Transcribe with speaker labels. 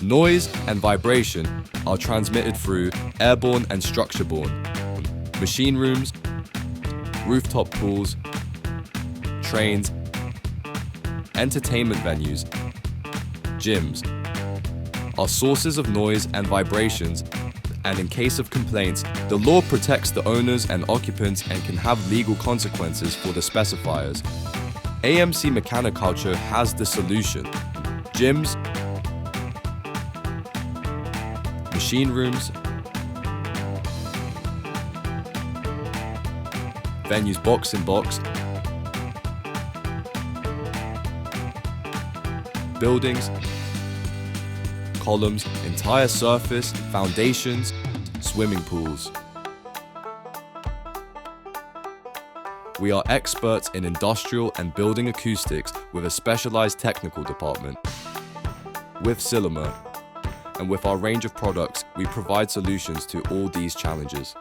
Speaker 1: Noise and vibration are transmitted through airborne and structure-borne, machine rooms, rooftop pools, trains, entertainment venues, gyms, are sources of noise and vibrations, and in case of complaints, the law protects the owners and occupants and can have legal consequences for the specifiers. AMC Mecanocaucho has the solution. Gyms, machine rooms, venues box in box, buildings, columns, entire surface, foundations, swimming pools. We are experts in industrial and building acoustics with a specialized technical department. With Cylindrical, and with our range of products, we provide solutions to all these challenges.